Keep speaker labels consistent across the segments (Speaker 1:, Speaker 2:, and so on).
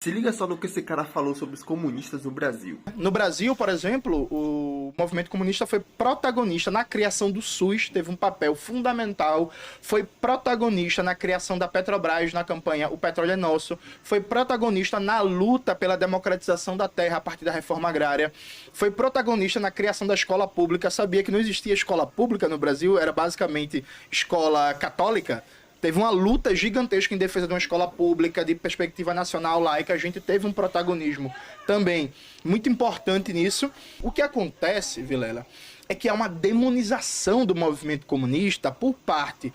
Speaker 1: Se liga só no que esse cara falou sobre os comunistas no Brasil.
Speaker 2: No Brasil, por exemplo, o movimento comunista foi protagonista na criação do SUS, teve um papel fundamental, foi protagonista na criação da Petrobras, na campanha O Petróleo é Nosso, foi protagonista na luta pela democratização da terra a partir da reforma agrária, foi protagonista na criação da escola pública. Sabia que não existia escola pública no Brasil, era basicamente escola católica. Teve uma luta gigantesca em defesa de uma escola pública, de perspectiva nacional, laica. A gente teve um protagonismo também muito importante nisso. O que acontece, Vilela, é que há uma demonização do movimento comunista por parte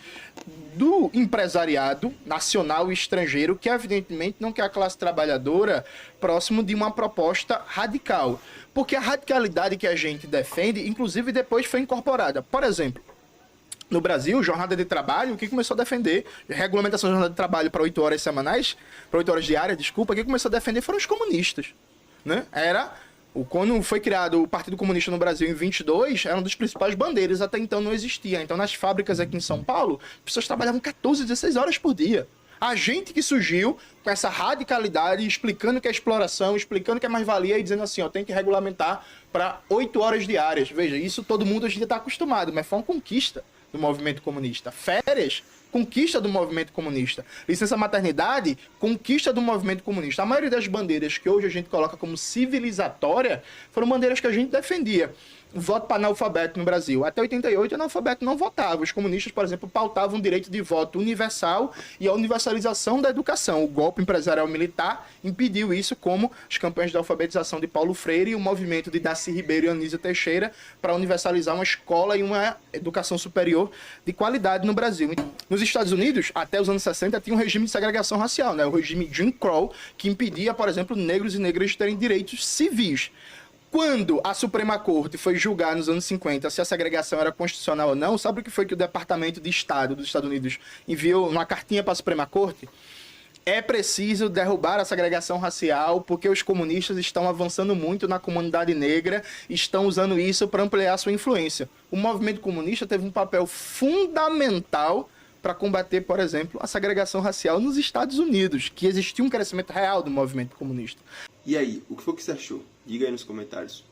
Speaker 2: do empresariado nacional e estrangeiro, que evidentemente não quer a classe trabalhadora próximo de uma proposta radical. Porque a radicalidade que a gente defende, inclusive, depois foi incorporada. Por exemplo, no Brasil, jornada de trabalho, quem começou a defender regulamentação de jornada de trabalho para 8 horas semanais, para 8 horas diárias, desculpa, quem começou a defender foram os comunistas, né? Quando foi criado o Partido Comunista no Brasil em 22, era uma das principais bandeiras, até então não existia. Então, nas fábricas aqui em São Paulo, as pessoas trabalhavam 14, 16 horas por dia. A gente que surgiu com essa radicalidade, explicando que é exploração, explicando que é mais-valia e dizendo assim, ó, tem que regulamentar para 8 horas diárias. Veja, isso todo mundo hoje em dia está acostumado, mas foi uma conquista do movimento comunista. Férias, conquista do movimento comunista. Licença maternidade, conquista do movimento comunista. A maioria das bandeiras que hoje a gente coloca como civilizatória foram bandeiras que a gente defendia. Voto para analfabeto no Brasil. Até 88, analfabeto não votava. Os comunistas, por exemplo, pautavam o direito de voto universal e a universalização da educação. O golpe empresarial militar impediu isso, como as campanhas de alfabetização de Paulo Freire e o movimento de Darcy Ribeiro e Anísio Teixeira para universalizar uma escola e uma educação superior de qualidade no Brasil. Nos Estados Unidos, até os anos 60, tinha um regime de segregação racial, né? O regime Jim Crow, que impedia, por exemplo, negros e negras de terem direitos civis. Quando a Suprema Corte foi julgar nos anos 50 se a segregação era constitucional ou não, sabe o que foi que o Departamento de Estado dos Estados Unidos enviou uma cartinha para a Suprema Corte? É preciso derrubar a segregação racial porque os comunistas estão avançando muito na comunidade negra e estão usando isso para ampliar sua influência. O movimento comunista teve um papel fundamental para combater, por exemplo, a segregação racial nos Estados Unidos, que existia um crescimento real do movimento comunista.
Speaker 1: E aí, o que foi que você achou? Diga aí nos comentários.